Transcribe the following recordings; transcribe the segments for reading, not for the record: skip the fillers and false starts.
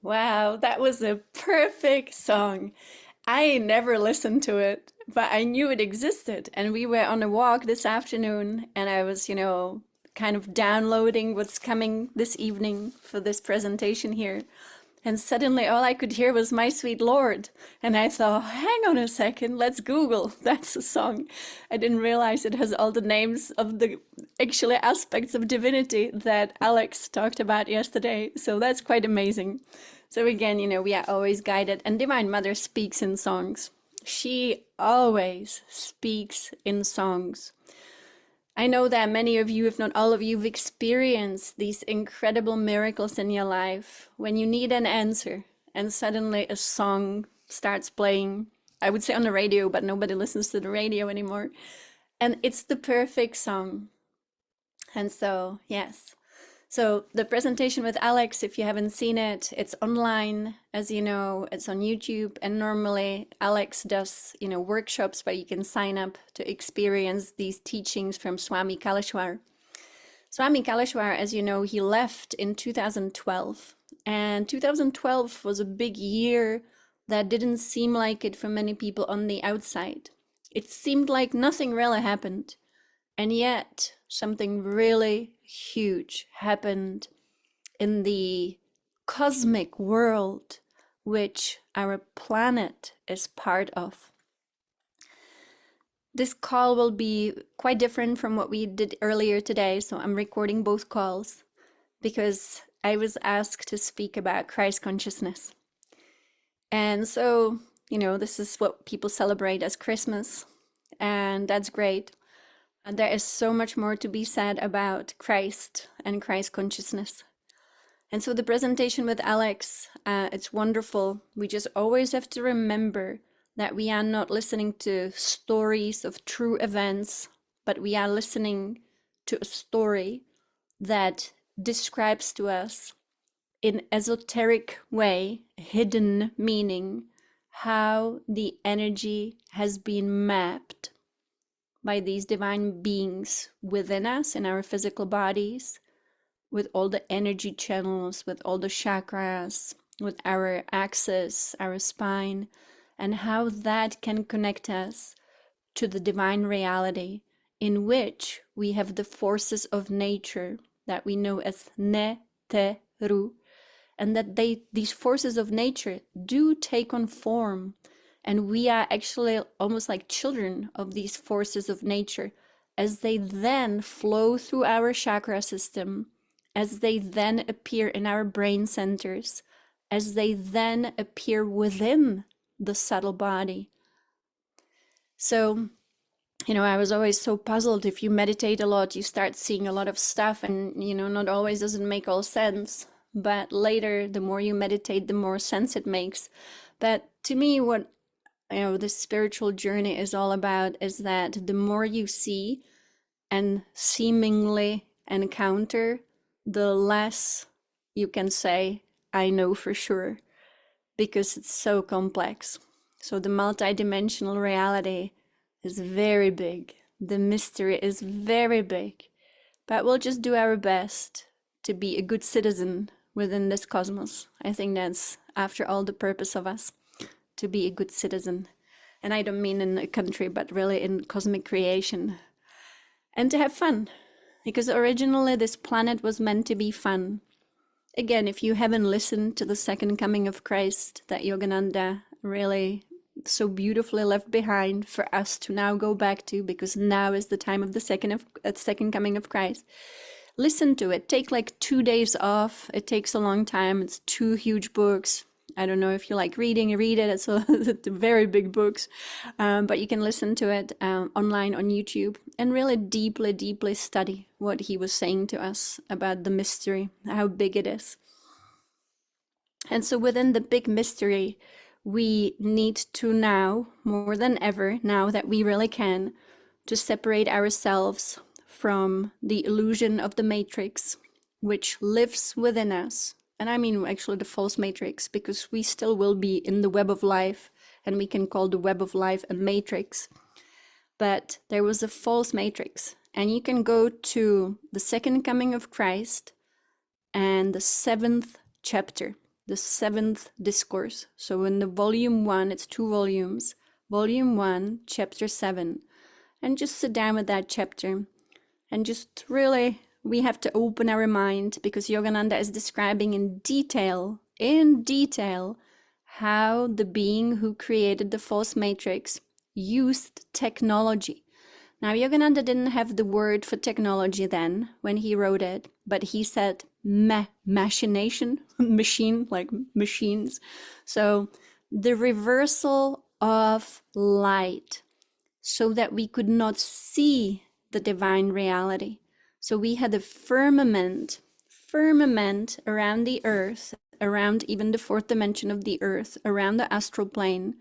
Wow, that was a perfect song. I never listened to it, but I knew it existed. And we were on a walk this afternoon, and I was, kind of downloading what's coming this evening for this presentation here. And suddenly all I could hear was My Sweet Lord. And I thought, hang on a second, let's Google. That's a song. I didn't realize it has all the names of the actually aspects of divinity that Alex talked about yesterday. So that's quite amazing. So again, we are always guided, and Divine Mother speaks in songs. She always speaks in songs. I know that many of you, if not all of you, have experienced these incredible miracles in your life when you need an answer and suddenly a song starts playing. I would say on the radio, but nobody listens to the radio anymore. And it's the perfect song. And so, yes. So the presentation with Alex, if you haven't seen it, it's online, as you know, it's on YouTube. And normally Alex does, workshops where you can sign up to experience these teachings from Swami Kaleshwar. Swami Kaleshwar, as you know, he left in 2012. And 2012 was a big year that didn't seem like it for many people on the outside. It seemed like nothing really happened. And yet something really huge happened in the cosmic world, which our planet is part of. This call will be quite different from what we did earlier today, so I'm recording both calls because I was asked to speak about Christ consciousness. And so, this is what people celebrate as Christmas, and that's great. And there is so much more to be said about Christ and Christ consciousness. And so the presentation with Alex, it's wonderful. We just always have to remember that we are not listening to stories of true events, but we are listening to a story that describes to us in esoteric way, hidden meaning, how the energy has been mapped by these divine beings within us in our physical bodies, with all the energy channels, with all the chakras, with our axis, our spine, and how that can connect us to the divine reality in which we have the forces of nature that we know as Neteru, and that these forces of nature do take on form. And we are actually almost like children of these forces of nature as they then flow through our chakra system, as they then appear in our brain centers, as they then appear within the subtle body. So, I was always so puzzled. If you meditate a lot, you start seeing a lot of stuff, and, not always does it make all sense. But later, the more you meditate, the more sense it makes. But to me, what this spiritual journey is all about is that the more you see and seemingly encounter, the less you can say, I know for sure, because it's so complex. So the multidimensional reality is very big. The mystery is very big. But we'll just do our best to be a good citizen within this cosmos. I think that's, after all, the purpose of us, to be a good citizen. And I don't mean in a country, but really in cosmic creation. And to have fun, because originally this planet was meant to be fun. Again, if you haven't listened to the second coming of Christ that Yogananda really so beautifully left behind for us to now go back to, because now is the time of the second coming of Christ, listen to it. Take like 2 days off. It takes a long time. It's 2 huge books. I don't know if you like reading, you read it. It's very big books, but you can listen to it online on YouTube and really deeply, deeply study what he was saying to us about the mystery, how big it is. And so within the big mystery, we need to now, more than ever, now that we really can, to separate ourselves from the illusion of the matrix, which lives within us. And I mean actually the false matrix, because we still will be in the web of life, and we can call the web of life a matrix. But there was a false matrix, and you can go to the second coming of Christ and the 7th chapter. the seventh discourse. So in the volume 1, it's 2 volumes. Volume 1, chapter 7. And just sit down with that chapter. And just really, we have to open our mind, because Yogananda is describing in detail, how the being who created the false matrix used technology. Now, Yogananda didn't have the word for technology then when he wrote it, but he said machination, machine, like machines. So the reversal of light so that we could not see the divine reality. So we had a firmament around the earth, around even the fourth dimension of the earth, around the astral plane.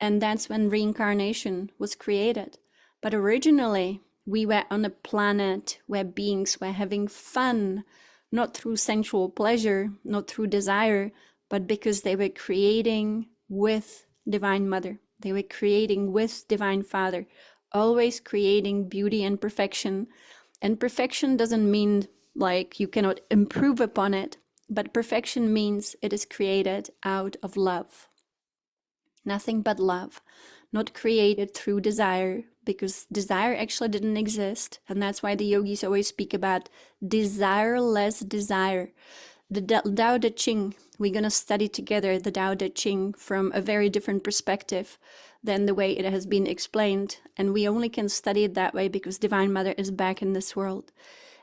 And that's when reincarnation was created. But originally, we were on a planet where beings were having fun, not through sensual pleasure, not through desire, but because they were creating with Divine Mother. They were creating with Divine Father, always creating beauty and perfection. And perfection doesn't mean like you cannot improve upon it, but perfection means it is created out of love. Nothing but love, not created through desire, because desire actually didn't exist. And that's why the yogis always speak about desireless desire. The Tao Te Ching, we're going to study together the Tao Te Ching from a very different perspective than the way it has been explained. And we only can study it that way because Divine Mother is back in this world.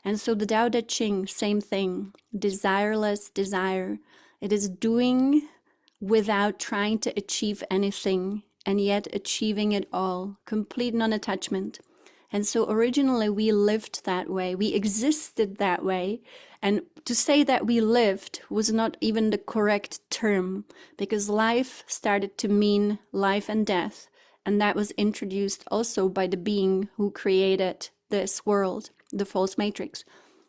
And so the Tao Te Ching, same thing, desireless desire. It is doing without trying to achieve anything, and yet achieving it all, complete non-attachment. And so originally we lived that way, we existed that way. And to say that we lived was not even the correct term, because life started to mean life and death. And that was introduced also by the being who created this world, the false matrix.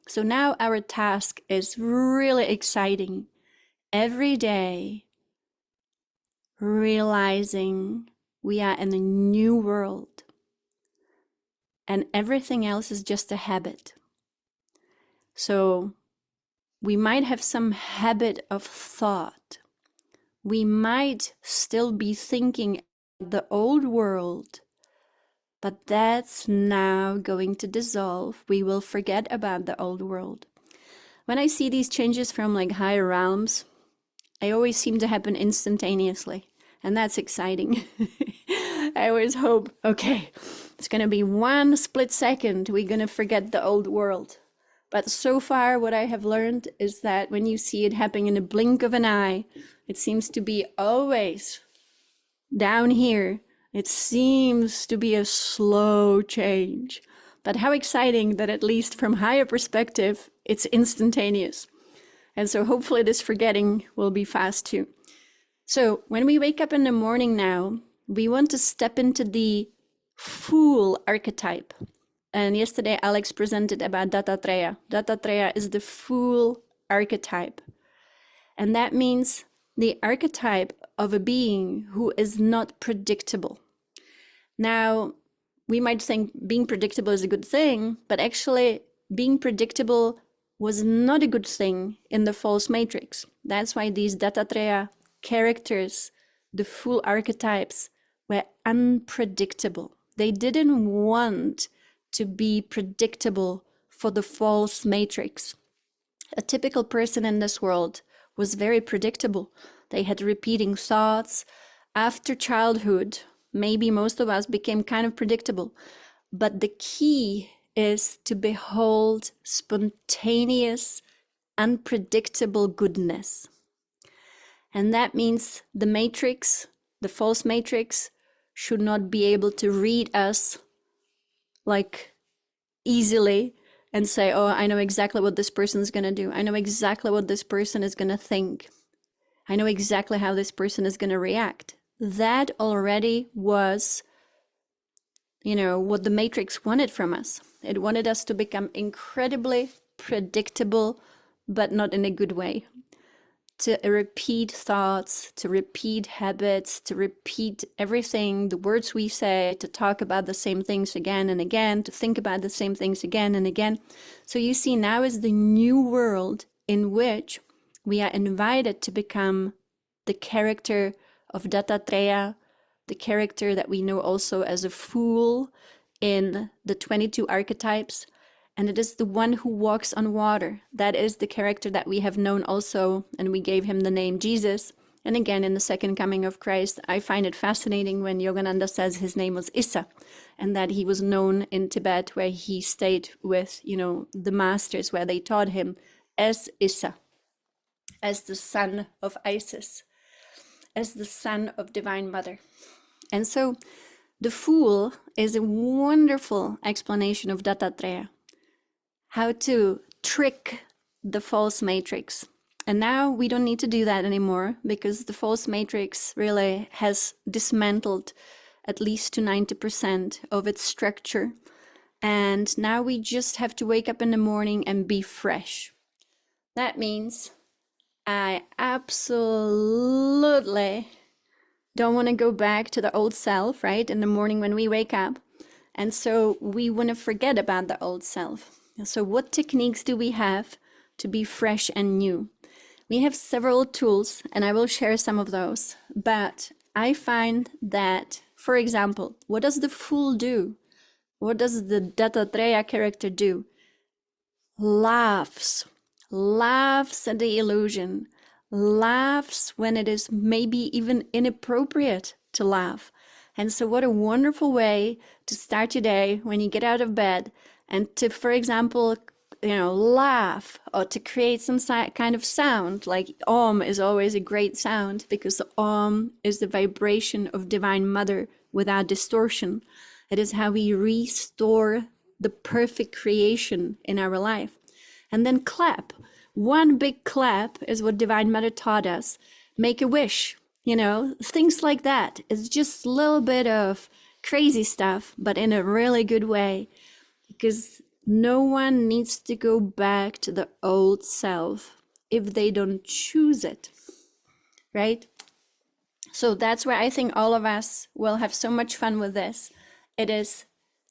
So now our task is really exciting. Every day, realizing we are in a new world and everything else is just a habit. So we might have some habit of thought. We might still be thinking the old world, but that's now going to dissolve. We will forget about the old world. When I see these changes from like higher realms, they always seem to happen instantaneously. And that's exciting. I always hope, okay, it's going to be one split second, we're going to forget the old world. But so far, what I have learned is that when you see it happening in a blink of an eye, it seems to be always down here. It seems to be a slow change. But how exciting that at least from higher perspective, it's instantaneous. And so hopefully this forgetting will be fast too. So when we wake up in the morning now, we want to step into the Fool archetype. And yesterday Alex presented about Dattatreya. Dattatreya is the Fool archetype. And that means the archetype of a being who is not predictable. Now, we might think being predictable is a good thing, but actually being predictable was not a good thing in the false matrix. That's why these Dattatreya characters, the Fool archetypes, were unpredictable. They didn't want to be predictable for the false matrix. A typical person in this world was very predictable. They had repeating thoughts. After childhood, maybe most of us became kind of predictable. But the key is to behold spontaneous, unpredictable goodness. And that means the matrix, the false matrix, should not be able to read us like easily and say, oh, I know exactly what this person is going to do. I know exactly what this person is going to think. I know exactly how this person is going to react. That already was, what the matrix wanted from us. It wanted us to become incredibly predictable, but not in a good way. To repeat thoughts, to repeat habits, to repeat everything, the words we say, to talk about the same things again and again, to think about the same things again and again. So you see, now is the new world in which We are invited to become the character of Dattatreya, the character that we know also as a fool in the 22 archetypes. And it is the one who walks on water. That is the character that we have known also, and we gave him the name Jesus. And again, in the second coming of Christ, I find it fascinating when Yogananda says his name was Issa, and that he was known in Tibet, where he stayed with, the masters, where they taught him as Issa, as the son of Isis, as the son of Divine Mother. And so the Fool is a wonderful explanation of Dattatreya, how to trick the false matrix. And now we don't need to do that anymore, because the false matrix really has dismantled at least to 90% of its structure. And now we just have to wake up in the morning and be fresh. That means I absolutely don't want to go back to the old self, right? In the morning when we wake up. And so we want to forget about the old self. So what techniques do we have to be fresh and new? We have several tools, and I will share some of those. But I find that, for example, what does the Fool do? What does the Dattatreya character do? Laughs at the illusion, laughs when it is maybe even inappropriate to laugh. And so what a wonderful way to start your day when you get out of bed, and to, for example, laugh, or to create some kind of sound, like Om is always a great sound, because the Om is the vibration of Divine Mother without distortion. It is how we restore the perfect creation in our life. And then clap. One big clap is what Divine Mother taught us. Make a wish, things like that. It's just a little bit of crazy stuff, but in a really good way, because no one needs to go back to the old self if they don't choose it, right? So that's where I think all of us will have so much fun with this. It is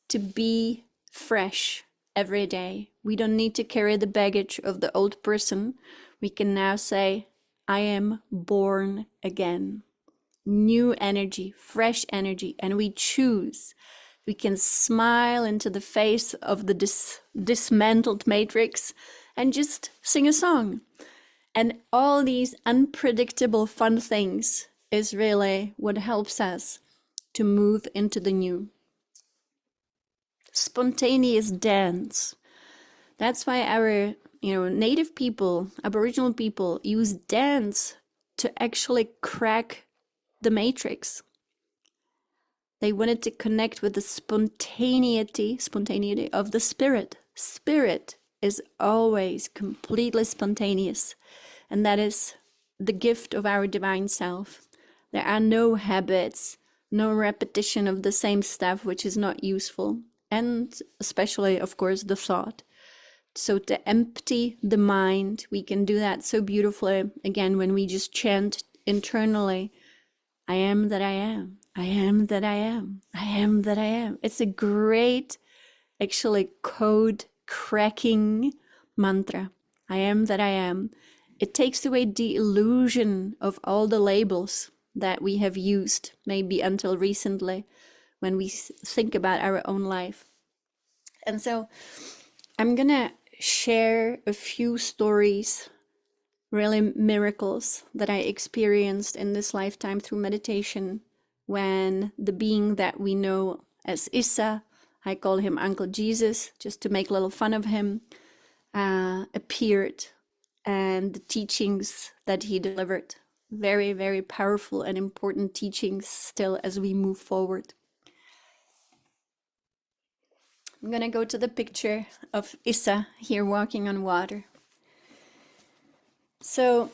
to be fresh every day. We don't need to carry the baggage of the old person. We can now say, I am born again. New energy, fresh energy, and we choose. We can smile into the face of the dismantled matrix and just sing a song. And all these unpredictable fun things is really what helps us to move into the new. Spontaneous dance. That's why our, native people, Aboriginal people use dance to actually crack the matrix. They wanted to connect with the spontaneity of the spirit. Spirit is always completely spontaneous, and that is the gift of our divine self. There are no habits, no repetition of the same stuff, which is not useful, and especially, of course, the thought. So to empty the mind, we can do that so beautifully, again, when we just chant internally, I am that I am. I am that I am. I am that I am. It's a great, actually, code cracking mantra. I am that I am. It takes away the illusion of all the labels that we have used, maybe until recently, when we think about our own life. And so I'm going to share a few stories, really miracles that I experienced in this lifetime through meditation, when the being that we know as Issa, I call him Uncle Jesus, just to make a little fun of him, appeared, and the teachings that he delivered. Very, very powerful and important teachings still as we move forward. I'm going to go to the picture of Issa here walking on water. So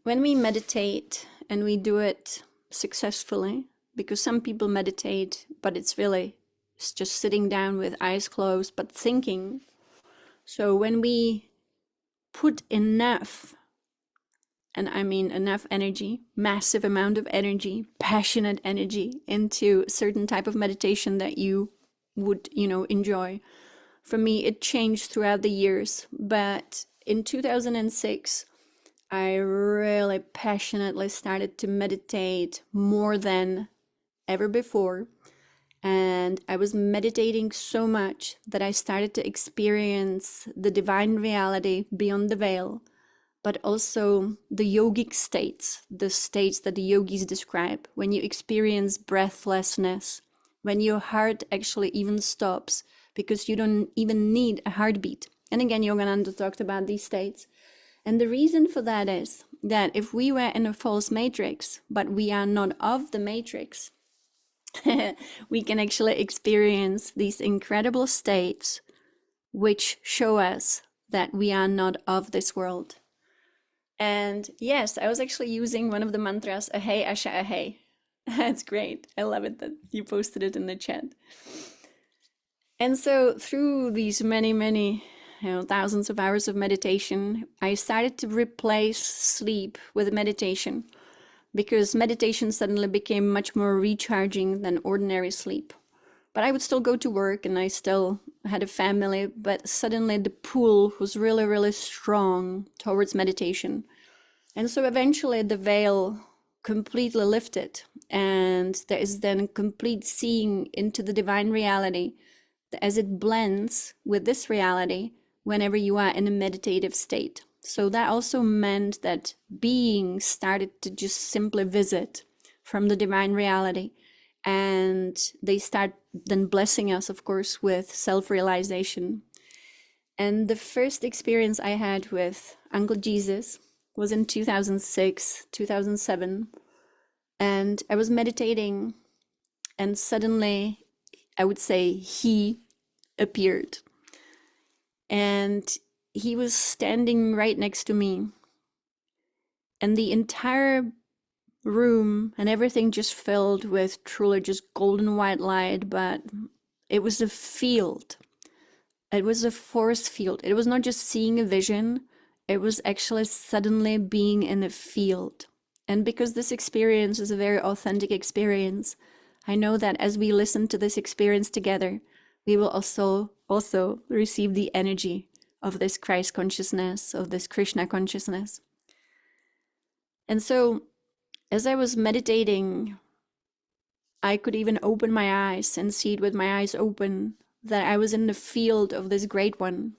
when we meditate, and we do it successfully, because some people meditate, but it's just sitting down with eyes closed, but thinking. So when we put enough, and I mean enough energy, massive amount of energy, passionate energy into a certain type of meditation that you would, enjoy. For me, it changed throughout the years, but in 2006, I really passionately started to meditate more than ever before. And I was meditating so much that I started to experience the divine reality beyond the veil, but also the yogic states, the states that the yogis describe, when you experience breathlessness, when your heart actually even stops because you don't even need a heartbeat. And again, Yogananda talked about these states. And the reason for that is that if we were in a false matrix, but we are not of the matrix, we can actually experience these incredible states which show us that we are not of this world. And yes, I was actually using one of the mantras, Ahe Asha Ahe. That's great. I love it that you posted it in the chat. And so through these many, thousands of hours of meditation, I started to replace sleep with meditation, because meditation suddenly became much more recharging than ordinary sleep. But I would still go to work and I still had a family, but suddenly the pull was really, really strong towards meditation. And so eventually the veil completely lifted, and there is then complete seeing into the divine reality as it blends with this reality whenever you are in a meditative state. So that also meant that beings started to just simply visit from the divine reality, and they start then blessing us, of course, with self-realization. And the first experience I had with Uncle Jesus was in 2006, 2007. And I was meditating, and suddenly, I would say, he appeared. And he was standing right next to me. And the entire room and everything just filled with truly just golden white light, but it was a field. It was a force field. It was not just seeing a vision, it was actually suddenly being in a field. And because this experience is a very authentic experience, I know that as we listen to this experience together, we will also receive the energy of this Christ consciousness, of this Krishna consciousness. And so as I was meditating, I could even open my eyes and see it with my eyes open, that I was in the field of this great one.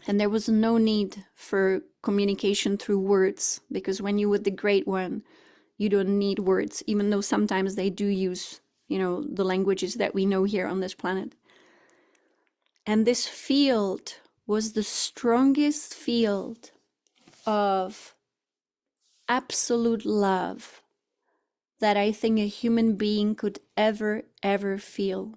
And there was no need for communication through words, because when you're with the great one, you don't need words, even though sometimes they do use, the languages that we know here on this planet. And this field was the strongest field of absolute love that I think a human being could ever feel.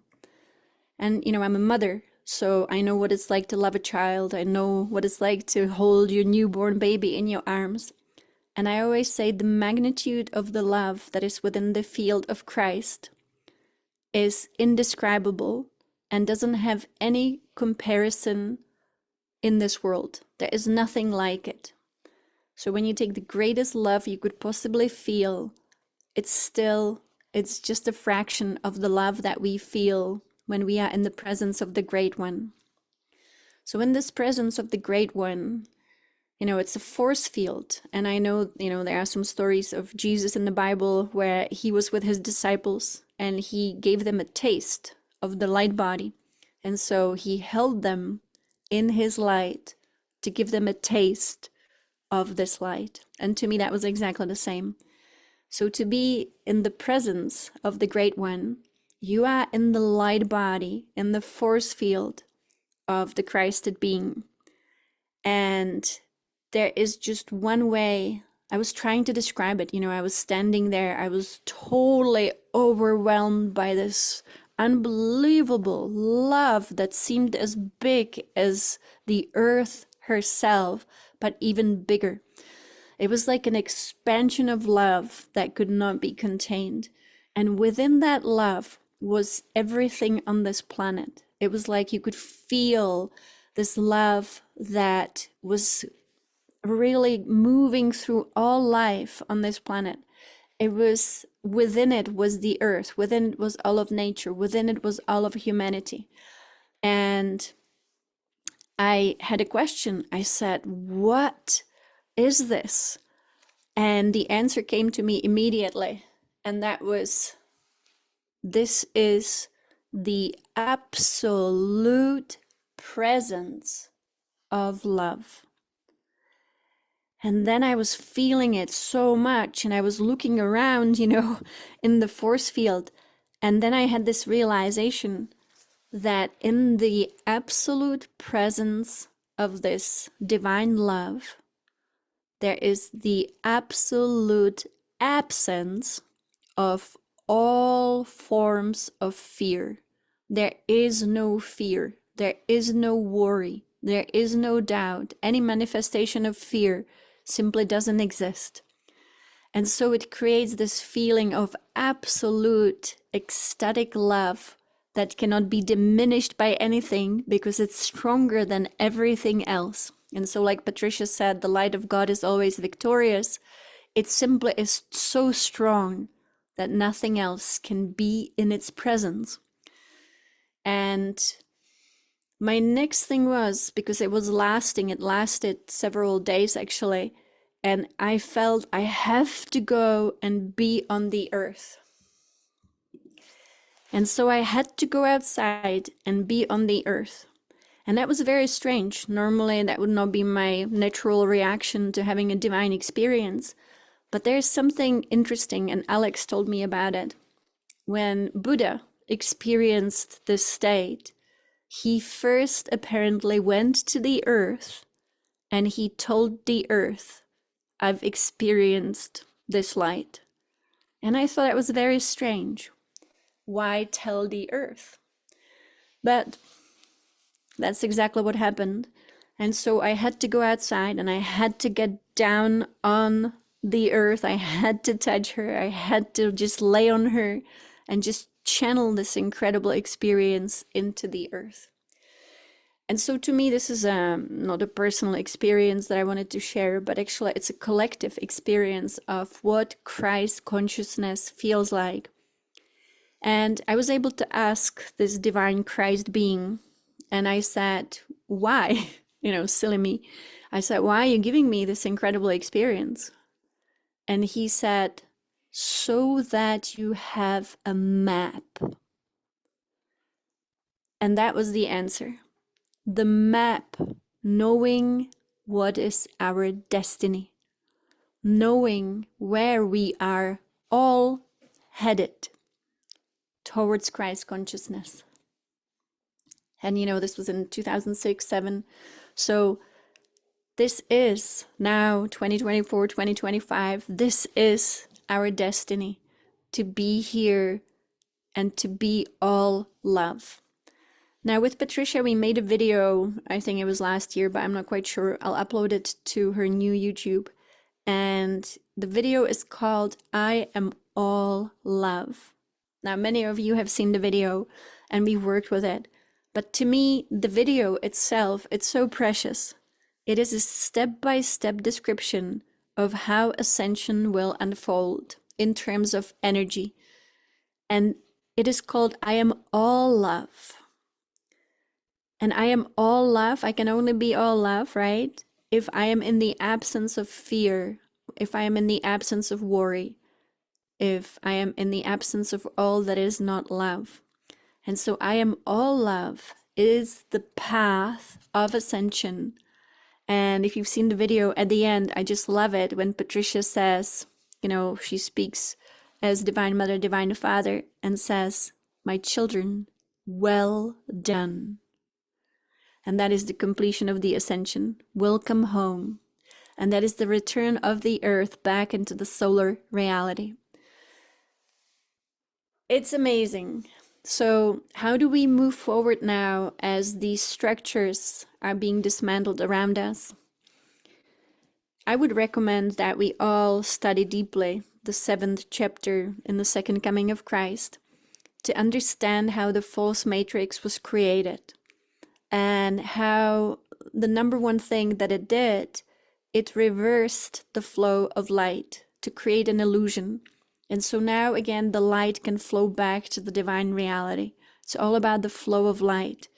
And, I'm a mother, so I know what it's like to love a child. I know what it's like to hold your newborn baby in your arms. And I always say the magnitude of the love that is within the field of Christ is indescribable and doesn't have any comparison in this world. There is nothing like it. So when you take the greatest love you could possibly feel, it's just a fraction of the love that we feel when we are in the presence of the Great One. So in this presence of the Great One, it's a force field. And I know, there are some stories of Jesus in the Bible where he was with his disciples and he gave them a taste of the light body. And so he held them in his light to give them a taste of this light. And to me, that was exactly the same. So to be in the presence of the Great One, you are in the light body, in the force field of the Christed being. And there is just one way. I was trying to describe it. I was standing there. I was totally overwhelmed by this unbelievable love that seemed as big as the earth herself, but even bigger. It was like an expansion of love that could not be contained. And within that love was everything on this planet. It was like you could feel this love that was really moving through all life on this planet. Within it was the earth, within it was all of nature, within it was all of humanity. And I had a question. I said, what is this? And the answer came to me immediately. And that was, this is the absolute presence of love. And then I was feeling it so much, and I was looking around, in the force field. And then I had this realization that in the absolute presence of this divine love, there is the absolute absence of all forms of fear. There is no fear. There is no worry. There is no doubt. Any manifestation of fear simply doesn't exist. And so it creates this feeling of absolute ecstatic love that cannot be diminished by anything because it's stronger than everything else. And so, like Patricia said, the light of God is always victorious. It simply is so strong that nothing else can be in its presence. And my next thing was, because it was lasting, it lasted several days actually, and I felt I have to go and be on the earth. And so I had to go outside and be on the earth. And that was very strange. Normally that would not be my natural reaction to having a divine experience. But there's something interesting, and Alex told me about it. When Buddha experienced this state, he first apparently went to the earth and he told the earth, I've experienced this light. And I thought it was very strange. Why tell the earth? But that's exactly what happened. And so I had to go outside and I had to get down on the earth. I had to touch her. I had to just lay on her and just channel this incredible experience into the earth. And so to me, this is not a personal experience that I wanted to share, but actually it's a collective experience of what Christ consciousness feels like. And I was able to ask this divine Christ being, and I said, why? Silly me. I said, why are you giving me this incredible experience? And he said, so that you have a map. And that was the answer. The map, knowing what is our destiny, knowing where we are all headed towards Christ consciousness. And this was in 2006, 2007. So this is now 2024, 2025. This is our destiny, to be here and to be all love. Now with Patricia, we made a video, I think it was last year, but I'm not quite sure. I'll upload it to her new YouTube. And the video is called I Am All Love. Now, many of you have seen the video and we worked with it. But to me, the video itself, it's so precious. It is a step-by-step description of how ascension will unfold in terms of energy. And it is called I Am All Love. And I am all love. I can only be all love, right? If I am in the absence of fear, if I am in the absence of worry, if I am in the absence of all that is not love. And so I am all love is the path of ascension. And if you've seen the video at the end, I just love it when Patricia says, she speaks as Divine Mother, Divine Father, and says, my children, well done. And that is the completion of the ascension. Welcome home. And that is the return of the earth back into the solar reality. It's amazing. So how do we move forward now as these structures are being dismantled around us? I would recommend that we all study deeply the 7th chapter in the Second Coming of Christ to understand how the false matrix was created and how the number one thing that it did, it reversed the flow of light to create an illusion. And so now again, the light can flow back to the divine reality. It's all about the flow of light.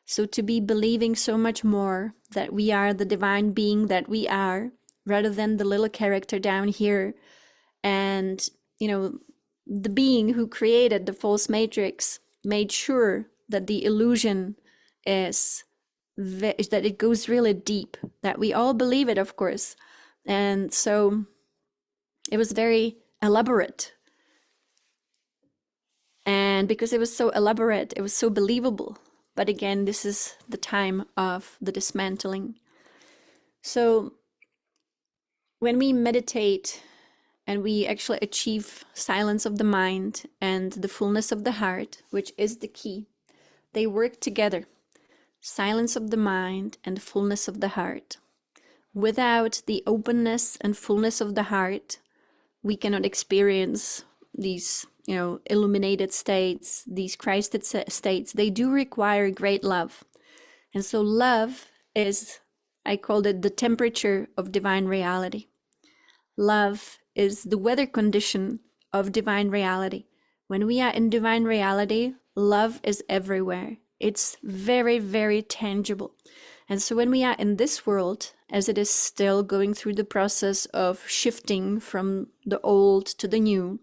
So to be believing so much more that we are the divine being that we are, rather than the little character down here. And, the being who created the false matrix made sure that the illusion is that it goes really deep, that we all believe it, of course. And so it was very elaborate. And because it was so elaborate, it was so believable. But again, this is the time of the dismantling. So when we meditate and we actually achieve silence of the mind and the fullness of the heart, which is the key, they work together. Silence of the mind and fullness of the heart. Without the openness and fullness of the heart, we cannot experience these, illuminated states, these Christed states. They do require great love. And so love is, I called it the temperature of divine reality. Love is the weather condition of divine reality. When we are in divine reality, love is everywhere. It's very, very tangible. And so when we are in this world, as it is still going through the process of shifting from the old to the new,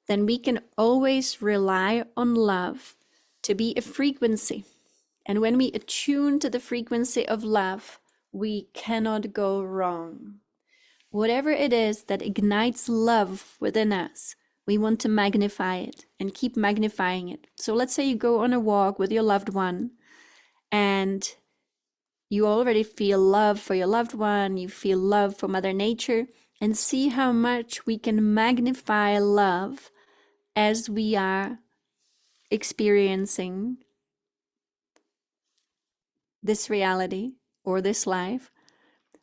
then we can always rely on love to be a frequency. And when we attune to the frequency of love, we cannot go wrong. Whatever it is that ignites love within us, we want to magnify it and keep magnifying it. So let's say you go on a walk with your loved one and you already feel love for your loved one, you feel love for Mother Nature, and see how much we can magnify love as we are experiencing this reality or this life.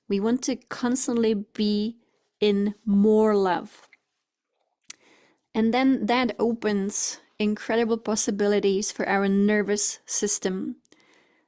We want to constantly be in more love. And then that opens incredible possibilities for our nervous system.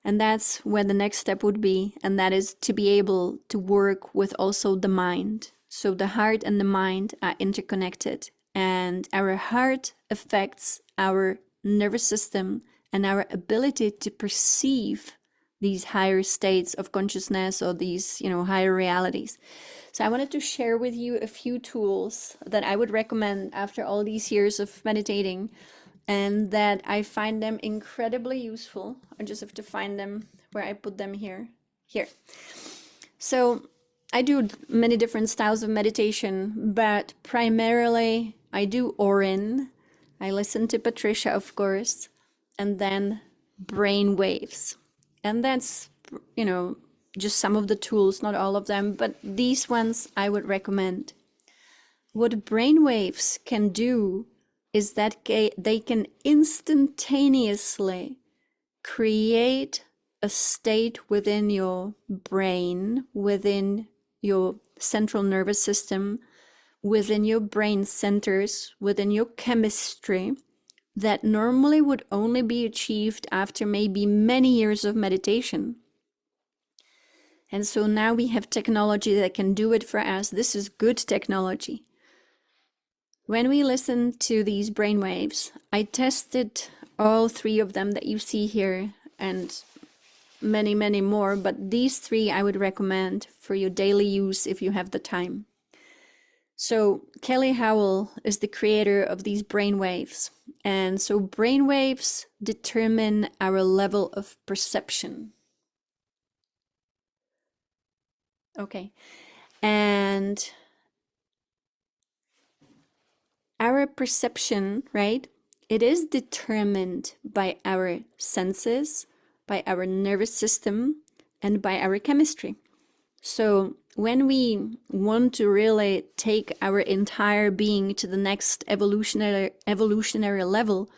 And that's where the next step would be, and that is to be able to work with also the mind. So the heart and the mind are interconnected, and our heart affects our nervous system and our ability to perceive these higher states of consciousness or these, higher realities. So I wanted to share with you a few tools that I would recommend after all these years of meditating, and that I find them incredibly useful. I just have to find them where I put them here. So I do many different styles of meditation, but primarily I do Orin. I listen to Patricia, of course, and then brain waves. And that's, just some of the tools, not all of them, but these ones I would recommend. What brain waves can do is that they can instantaneously create a state within your brain, within your central nervous system, within your brain centers, within your chemistry, that normally would only be achieved after maybe many years of meditation. And so now we have technology that can do it for us. This is good technology. When we listen to these brainwaves, I tested all three of them that you see here and many, many more, but these three I would recommend for your daily use if you have the time. So Kelly Howell is the creator of these brainwaves. And so brainwaves determine our level of perception. Okay. And our perception, right? It is determined by our senses, by our nervous system, and by our chemistry. So when we want to really take our entire being to the next evolutionary level,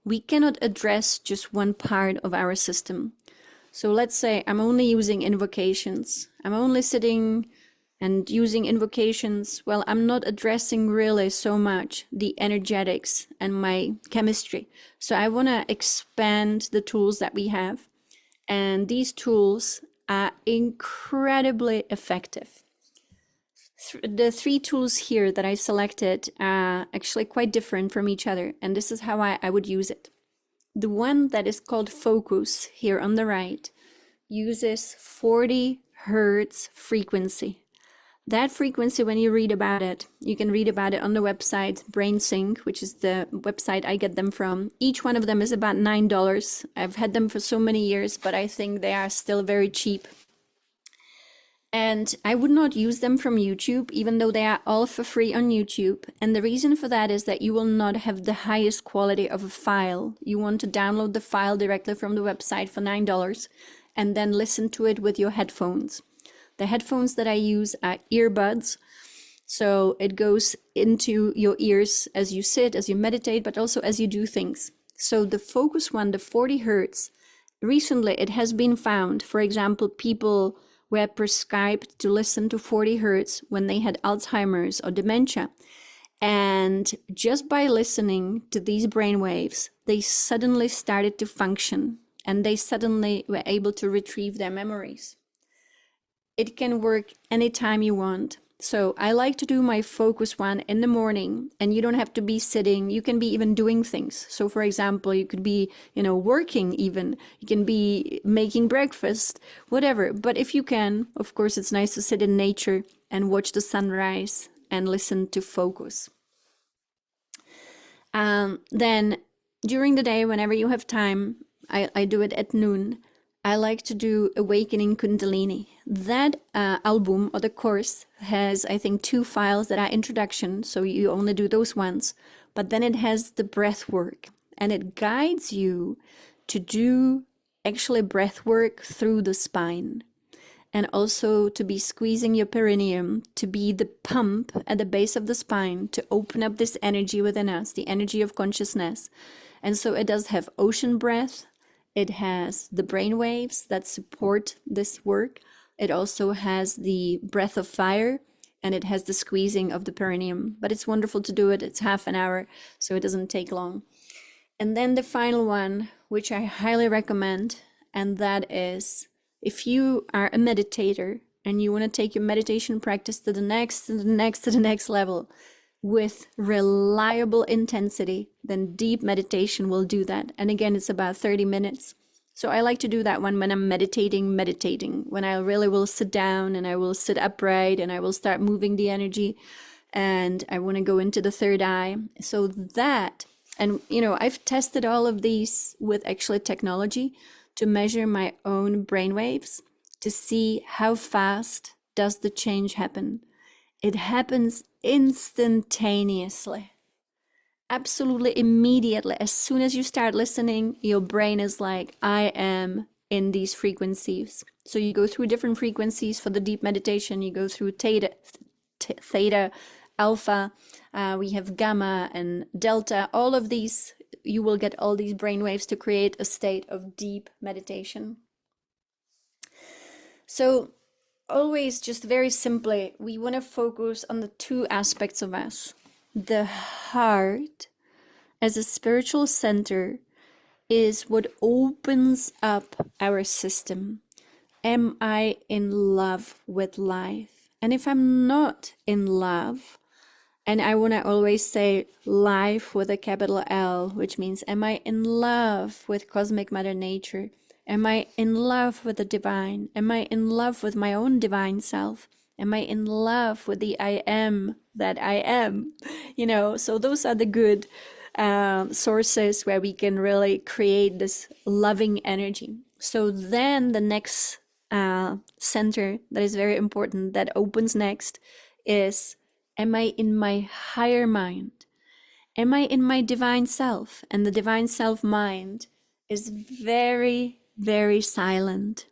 we cannot address just one part of our system. So let's say I'm only using invocations. I'm only sitting and using invocations. Well, I'm not addressing really so much the energetics and my chemistry. So I want to expand the tools that we have. And these tools are incredibly effective. The three tools here that I selected are actually quite different from each other. And this is how I would use it. The one that is called Focus here on the right uses 40 hertz frequency. that frequency, when you read about it, you can read about it on the website BrainSync, which is the website I get them from. Each one of them is about $9. I've had them for so many years, but I think they are still very cheap. And I would not use them from YouTube, even though they are all for free on YouTube. And the reason for that is that you will not have the highest quality of a file. You want to download the file directly from the website for $9 and then listen to it with your headphones. The headphones that I use are earbuds. So it goes into your ears as you sit, as you meditate, but also as you do things. So the focus one, the 40 hertz, recently it has been found, for example, people were prescribed to listen to 40 hertz when they had Alzheimer's or dementia. And just by listening to these brain waves, they suddenly started to function and they suddenly were able to retrieve their memories. It can work anytime you want. So I like to do my focus one in the morning, and you don't have to be sitting. You can be even doing things. So for example, you could be, working even. You can be making breakfast, whatever. But if you can, of course, it's nice to sit in nature and watch the sunrise and listen to focus. Then during the day, whenever you have time, I do it at noon. I like to do Awakening Kundalini. That album or the course has, I think, 2 files that are introduction, so you only do those ones. But then it has the breath work, and it guides you to do actually breath work through the spine. And also to be squeezing your perineum, to be the pump at the base of the spine, to open up this energy within us, the energy of consciousness. And so it does have ocean breath. It has the brain waves that support this work. It also has the breath of fire, and it has the squeezing of the perineum. But it's wonderful to do it. It's half an hour, so it doesn't take long. And then the final one, which I highly recommend, and that is, if you are a meditator and you want to take your meditation practice to the next, to the next, to the next level with reliable intensity, then deep meditation will do that. And again, it's about 30 minutes. So I like to do that one when I'm meditating, when I really will sit down and I will sit upright and I will start moving the energy and I want to go into the third eye. So that, and I've tested all of these with actually technology to measure my own brainwaves to see how fast does the change happen. It happens instantaneously, absolutely immediately. As soon as you start listening, your brain is like, I am in these frequencies. So you go through different frequencies for the deep meditation. You go through theta, alpha, we have gamma and delta. All of these, you will get all these brainwaves to create a state of deep meditation. So always, just very simply, we want to focus on the 2 aspects of us. The heart as a spiritual center is what opens up our system. Am I in love with life? And if I'm not in love, and I want to always say life with a capital L, which means, am I in love with cosmic Mother Nature? Am I in love with the divine? Am I in love with my own divine self? Am I in love with the I am that I am? So those are the good sources where we can really create this loving energy. So then the next center that is very important, that opens next, is, am I in my higher mind? Am I in my divine self? And the divine self mind is very, very silent.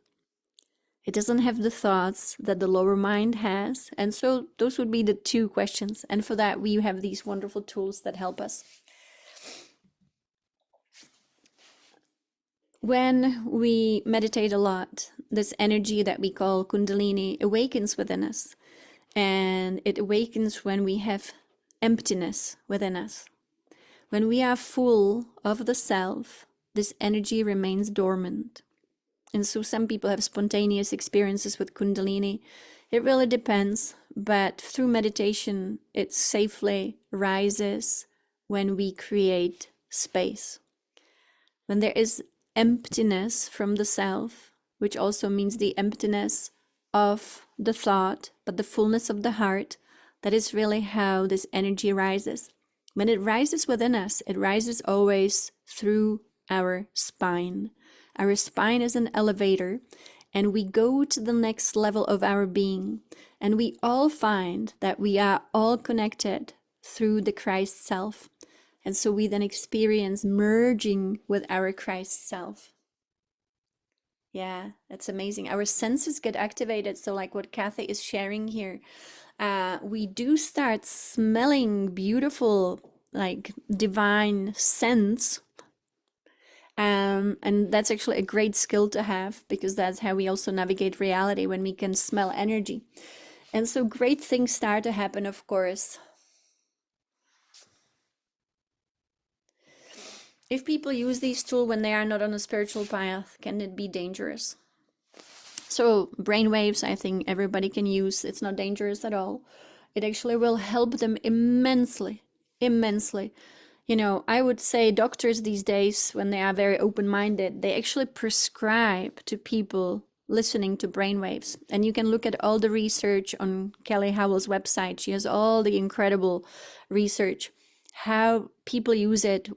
It doesn't have the thoughts that the lower mind has. And so those would be the 2 questions. And for that, we have these wonderful tools that help us. When we meditate a lot, this energy that we call Kundalini awakens within us. And it awakens when we have emptiness within us. When we are full of the self, this energy remains dormant. And so some people have spontaneous experiences with Kundalini. It really depends, but through meditation, it safely rises when we create space. When there is emptiness from the self, which also means the emptiness of the thought, but the fullness of the heart. That is really how this energy rises. When it rises within us, it rises always through our spine. Our spine is an elevator, and we go to the next level of our being. And we all find that we are all connected through the Christ self. And so we then experience merging with our Christ self. Yeah, that's amazing. Our senses get activated. So, like what Kathy is sharing here, we do start smelling beautiful, like divine scents. And that's actually a great skill to have, because that's how we also navigate reality, when we can smell energy. And so great things start to happen, of course. If people use these tools when they are not on a spiritual path, can it be dangerous? So brainwaves, I think everybody can use. It's not dangerous at all. It actually will help them immensely, immensely. You know, I would say doctors these days, when they are very open-minded, they actually prescribe to people listening to brainwaves. And you can look at all the research on Kelly Howell's website. She has all the incredible research, how people use it,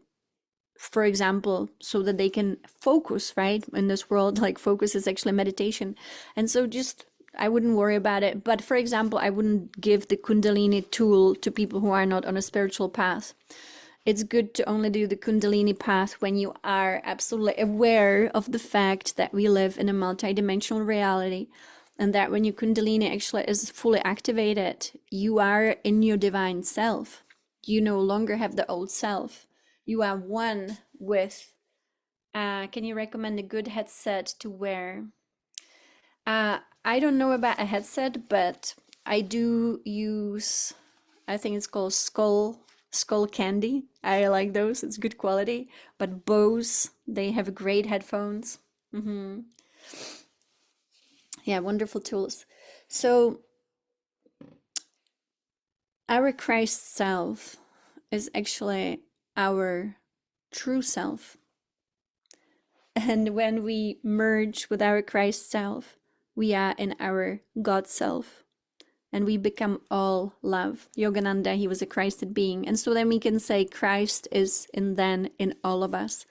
for example, so that they can focus, right? In this world, like focus is actually meditation. And so just, I wouldn't worry about it. But for example, I wouldn't give the Kundalini tool to people who are not on a spiritual path. It's good to only do the Kundalini path when you are absolutely aware of the fact that we live in a multidimensional reality, and that when your Kundalini actually is fully activated, you are in your divine self. You no longer have the old self. You are one with, can you recommend a good headset to wear? I don't know about a headset, but I do use, I think it's called Skull Candy. I like those. It's good quality. But Bose, they have great headphones. Yeah, wonderful tools. So our Christ self is actually our true self. And when we merge with our Christ self, we are in our God self. And we become all love. Yogananda, he was a Christed being. And so then we can say Christ is in all of us.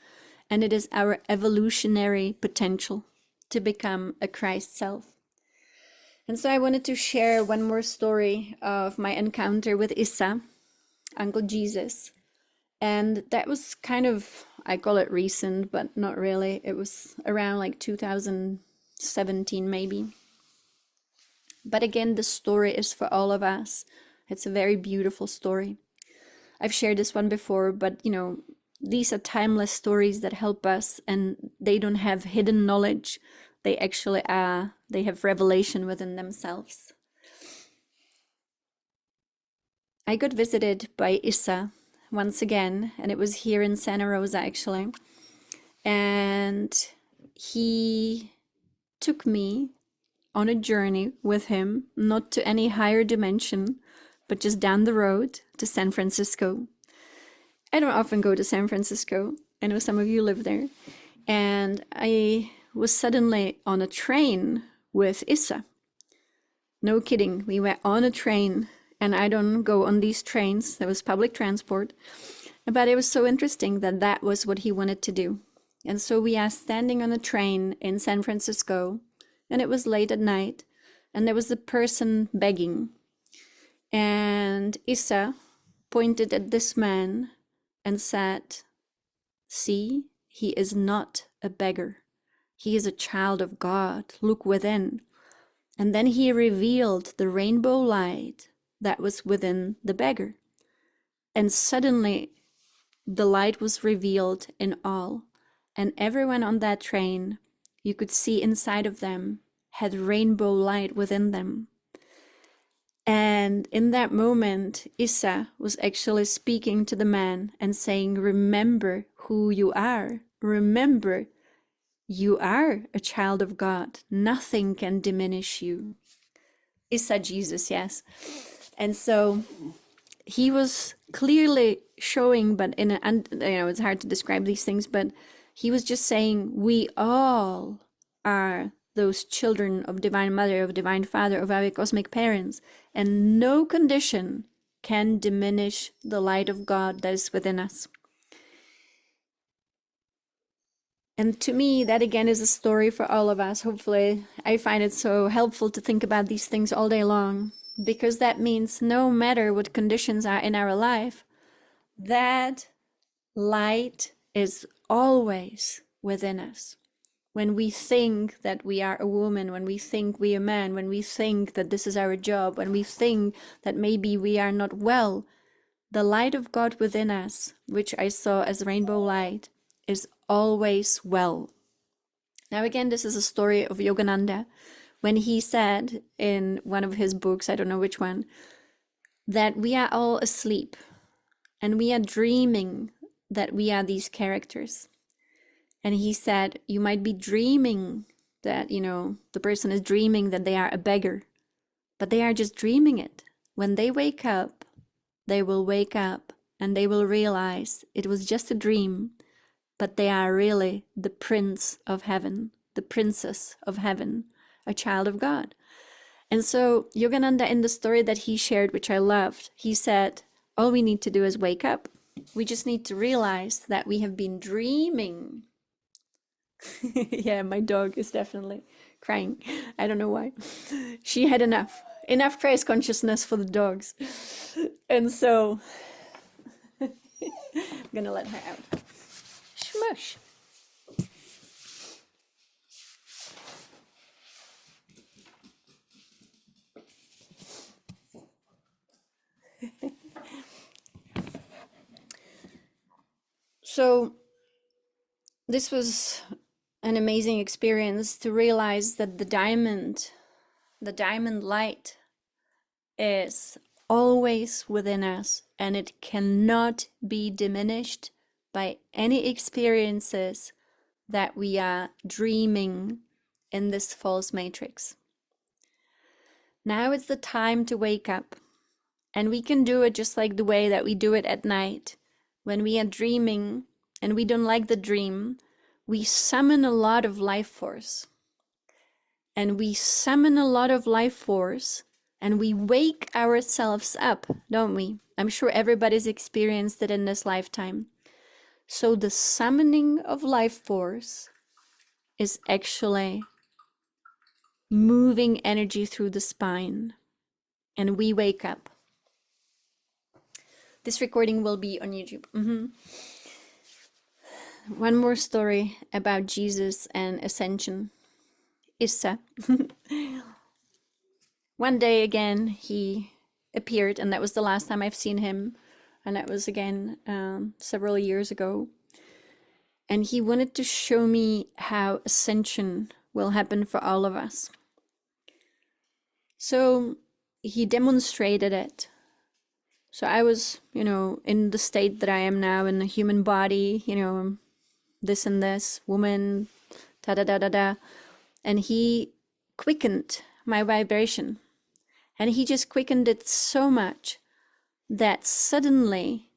And it is our evolutionary potential to become a Christ self. And so I wanted to share one more story of my encounter with Issa, Uncle Jesus. And that was kind of, I call it recent, but not really. It was around like 2017 maybe. But again, the story is for all of us. It's a very beautiful story. I've shared this one before, but you know, these are timeless stories that help us, and they don't have hidden knowledge. They actually are, they have revelation within themselves. I got visited by Issa once again, and it was here in Santa Rosa actually. And he took me on a journey with him, not to any higher dimension, but just down the road to San Francisco. I don't often go to San Francisco. I know some of you live there. And I was suddenly on a train with Issa. No kidding. We were on a train, and I don't go on these trains. There was public transport. But it was so interesting that that was what he wanted to do. And so we are standing on a train in San Francisco, and it was late at night, and there was a person begging. And Issa pointed at this man and said, "See, he is not a beggar. He is a child of God. Look within." And then he revealed the rainbow light that was within the beggar. And suddenly the light was revealed in all. And everyone on that train, you could see inside of them, had rainbow light within them. And in that moment, Issa was actually speaking to the man and saying, "Remember who you are. Remember, you are a child of God. Nothing can diminish you." Issa Jesus, yes. And so he was clearly showing, but in a, and you know, it's hard to describe these things, but he was just saying, we all are those children of Divine Mother, of Divine Father, of our cosmic parents, and no condition can diminish the light of God that is within us. And to me, that again is a story for all of us. Hopefully, I find it so helpful to think about these things all day long, because that means no matter what conditions are in our life, that light is always within us. When we think that we are a woman, when we think we are a man, when we think that this is our job, when we think that maybe we are not well, the light of God within us, which I saw as rainbow light, is always well. Now again, this is a story of Yogananda, when he said in one of his books, I don't know which one, that we are all asleep and we are dreaming that we are these characters. And he said, you might be dreaming that, the person is dreaming that they are a beggar, but they are just dreaming it. When they wake up, they will wake up and they will realize it was just a dream, but they are really the prince of heaven, the princess of heaven, a child of God. And so Yogananda, in the story that he shared, which I loved, he said, all we need to do is wake up. We just need to realize that we have been dreaming. Yeah, my dog is definitely crying. I don't know why. She had enough Christ consciousness for the dogs. And so I'm gonna let her out. Smush. So this was an amazing experience to realize that the diamond light is always within us, and it cannot be diminished by any experiences that we are dreaming in this false matrix. Now it's the time to wake up, and we can do it just like the way that we do it at night. When we are dreaming and we don't like the dream, we summon a lot of life force. And we summon a lot of life force and we wake ourselves up, don't we? I'm sure everybody's experienced it in this lifetime. So the summoning of life force is actually moving energy through the spine, and we wake up. This recording will be on YouTube. One more story about Jesus and ascension. Issa. One day again, he appeared, and that was the last time I've seen him. And that was again several years ago. And he wanted to show me how ascension will happen for all of us. So he demonstrated it. So I was, in the state that I am now, in the human body, this and this, woman, da-da-da-da-da. And he quickened my vibration. And he just quickened it so much that suddenly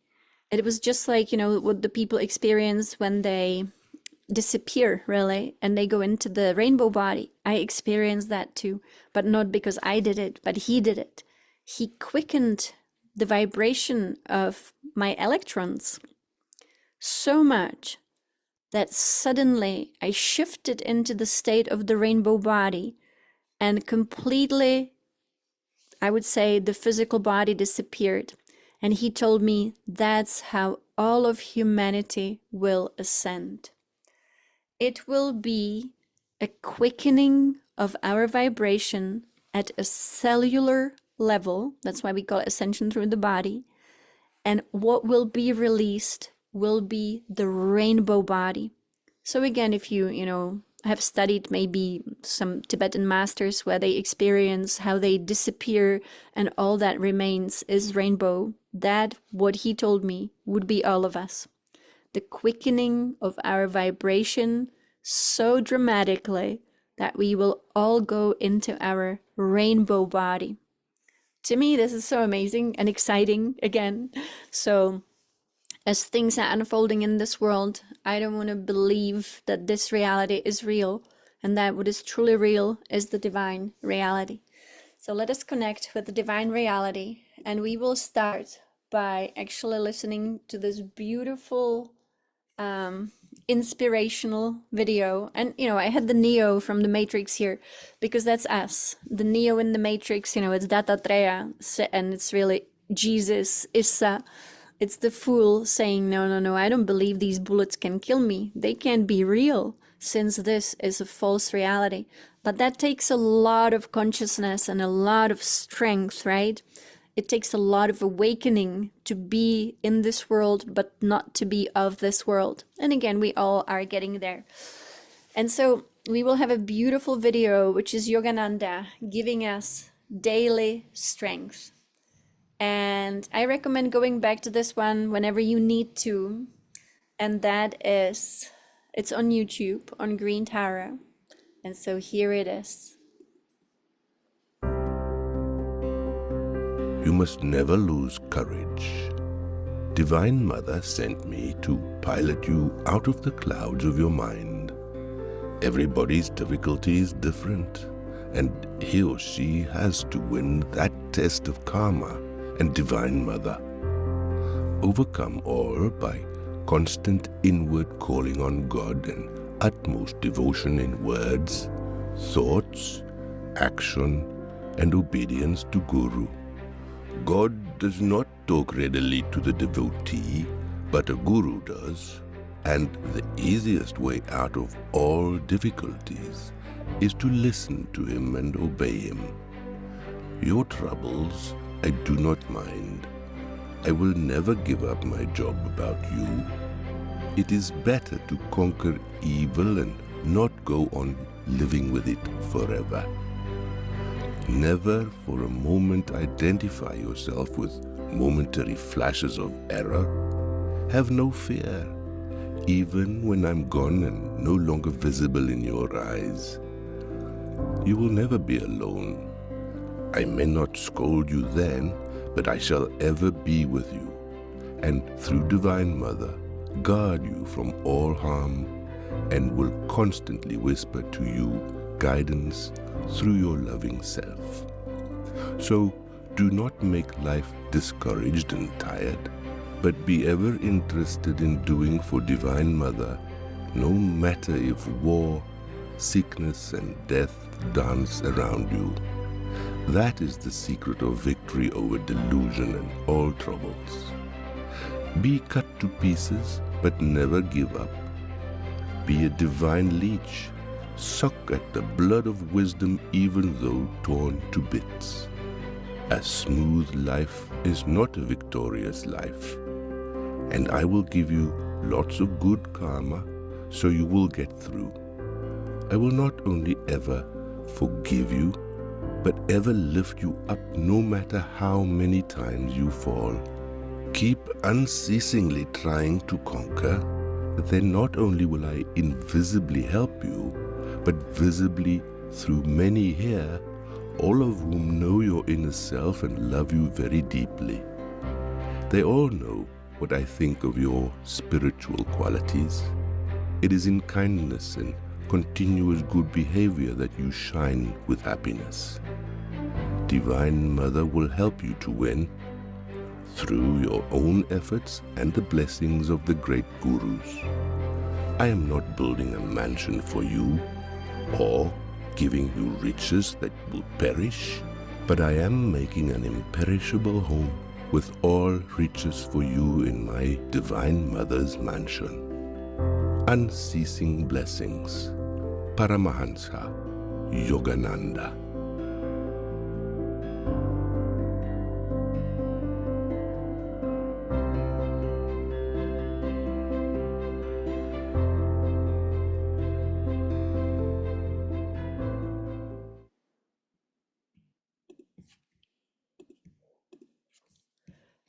it was just like, what the people experience when they disappear, really, and they go into the rainbow body. I experienced that too, but not because I did it, but he did it. He quickened the vibration of my electrons so much that suddenly I shifted into the state of the rainbow body, and completely, I would say, the physical body disappeared. And he told me that's how all of humanity will ascend. It will be a quickening of our vibration at a cellular level. That's why we call it ascension through the body. And what will be released will be the rainbow body. So again, if you have studied maybe some Tibetan masters where they experience how they disappear and all that remains is rainbow, that, what he told me, would be all of us. The quickening of our vibration so dramatically that we will all go into our rainbow body. To me, this is so amazing and exciting again. So as things are unfolding in this world, I don't want to believe that this reality is real and that what is truly real is the divine reality. So let us connect with the divine reality, and we will start by actually listening to this beautiful inspirational video. And I had the Neo from the Matrix here because that's us. The Neo in the Matrix, it's Dattatreya, and it's really Jesus, Issa. It's the fool saying, no, no, no, I don't believe these bullets can kill me. They can't be real, since this is a false reality. But that takes a lot of consciousness and a lot of strength, right? It takes a lot of awakening to be in this world, but not to be of this world. And again, we all are getting there. And so we will have a beautiful video, which is Yogananda giving us daily strength. And I recommend going back to this one whenever you need to. And that is, it's on YouTube, on Green Tara. And so here it is. You must never lose courage. Divine Mother sent me to pilot you out of the clouds of your mind. Everybody's difficulty is different, and he or she has to win that test of karma and Divine Mother. Overcome all by constant inward calling on God and utmost devotion in words, thoughts, action, and obedience to Guru. God does not talk readily to the devotee, but a guru does. And the easiest way out of all difficulties is to listen to him and obey him. Your troubles I do not mind. I will never give up my job about you. It is better to conquer evil and not go on living with it forever. Never for a moment identify yourself with momentary flashes of error. Have no fear, even when I'm gone and no longer visible in your eyes. You will never be alone. I may not scold you then, but I shall ever be with you, and through Divine Mother, guard you from all harm, and will constantly whisper to you guidance through your loving self. So do not make life discouraged and tired, but be ever interested in doing for Divine Mother, no matter if war, sickness, and death dance around you. That is the secret of victory over delusion and all troubles. Be cut to pieces, but never give up. Be a divine leech. Suck at the blood of wisdom even though torn to bits. A smooth life is not a victorious life. And I will give you lots of good karma so you will get through. I will not only ever forgive you, but ever lift you up no matter how many times you fall. Keep unceasingly trying to conquer, then not only will I invisibly help you, but visibly through many here, all of whom know your inner self and love you very deeply. They all know what I think of your spiritual qualities. It is in kindness and continuous good behavior that you shine with happiness. Divine Mother will help you to win through your own efforts and the blessings of the great gurus. I am not building a mansion for you or giving you riches that will perish, but I am making an imperishable home with all riches for you in my Divine Mother's mansion. Unceasing blessings. Paramahansa Yogananda.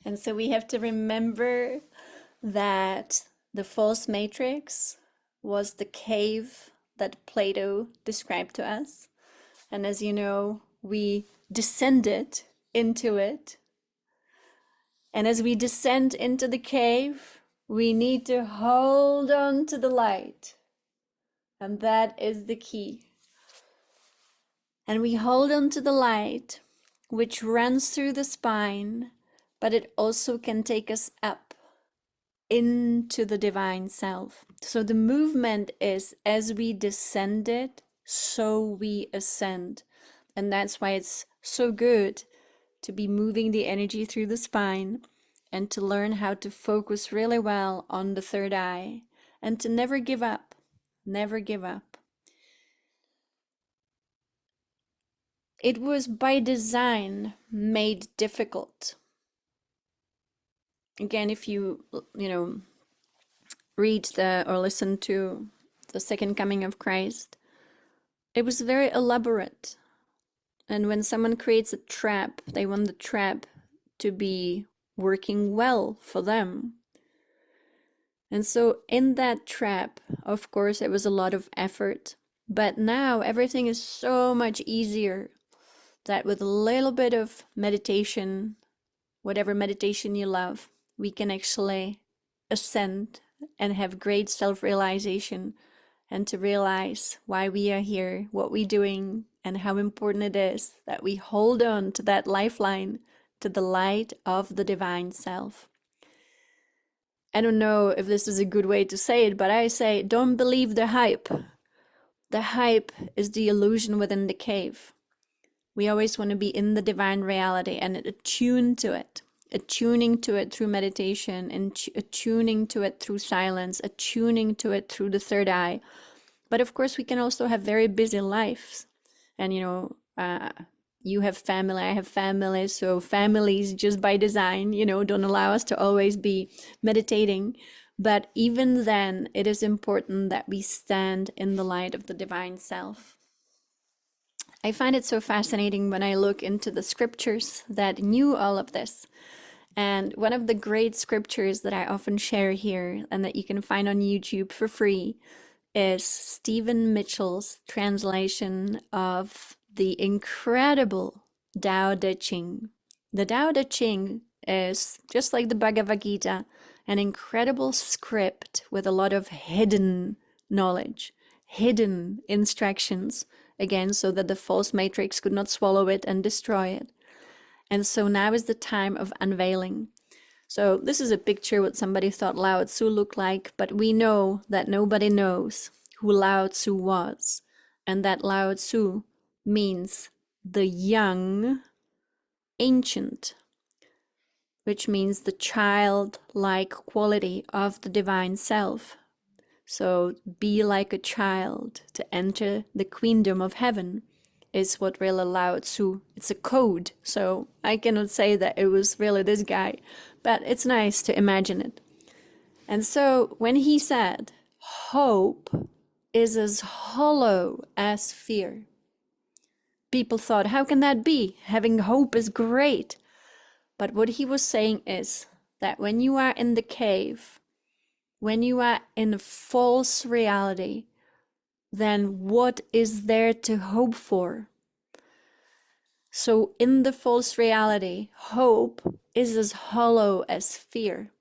And so we have to remember that the false matrix was the cave that Plato described to us. And as you know, we descended into it. And as we descend into the cave, we need to hold on to the light. And that is the key. And we hold on to the light, which runs through the spine, but it also can take us up into the divine self. So the movement is as we descend it, so we ascend. And that's why it's so good to be moving the energy through the spine and to learn how to focus really well on the third eye and to never give up. Never give up. It was by design made difficult. Again, if you read or listen to the second coming of Christ, it was very elaborate. And when someone creates a trap, they want the trap to be working well for them. And so in that trap, of course, it was a lot of effort. But now everything is so much easier that with a little bit of meditation, whatever meditation you love, we can actually ascend and have great self-realization and to realize why we are here, what we're doing, and how important it is that we hold on to that lifeline, to the light of the divine self. I don't know if this is a good way to say it, but I say, don't believe the hype. The hype is the illusion within the cave. We always want to be in the divine reality and attune to it, attuning to it through meditation and attuning to it through silence, attuning to it through the third eye. But of course, we can also have very busy lives. And, you have family, I have family. So families, just by design, don't allow us to always be meditating. But even then, it is important that we stand in the light of the divine self. I find it so fascinating when I look into the scriptures that knew all of this. And one of the great scriptures that I often share here and that you can find on YouTube for free is Stephen Mitchell's translation of the incredible Tao Te Ching. The Tao Te Ching is, just like the Bhagavad Gita, an incredible script with a lot of hidden knowledge, hidden instructions, again, so that the false matrix could not swallow it and destroy it. And so now is the time of unveiling. So this is a picture what somebody thought Lao Tzu looked like, but we know that nobody knows who Lao Tzu was. And that Lao Tzu means the young ancient, which means the childlike quality of the divine self. So be like a child to enter the queendom of heaven is what really Lao Tzu, it's a code. So I cannot say that it was really this guy, but it's nice to imagine it. And so when he said, hope is as hollow as fear, people thought, how can that be? Having hope is great. But what he was saying is that when you are in the cave, when you are in a false reality, then what is there to hope for? So in the false reality, hope is as hollow as fear.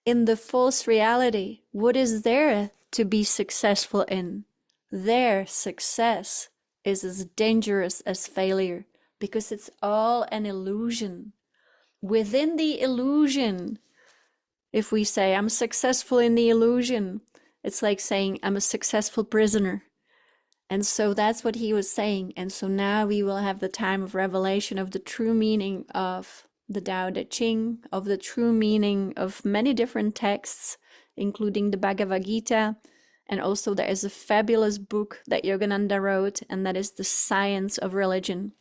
In the false reality, what is there to be successful in? Their success is as dangerous as failure because it's all an illusion. Within the illusion, if we say, I'm successful in the illusion, it's like saying, I'm a successful prisoner. And so that's what he was saying. And so now we will have the time of revelation of the true meaning of the Tao Te Ching, of the true meaning of many different texts, including the Bhagavad Gita. And also there is a fabulous book that Yogananda wrote, and that is The Science of Religion.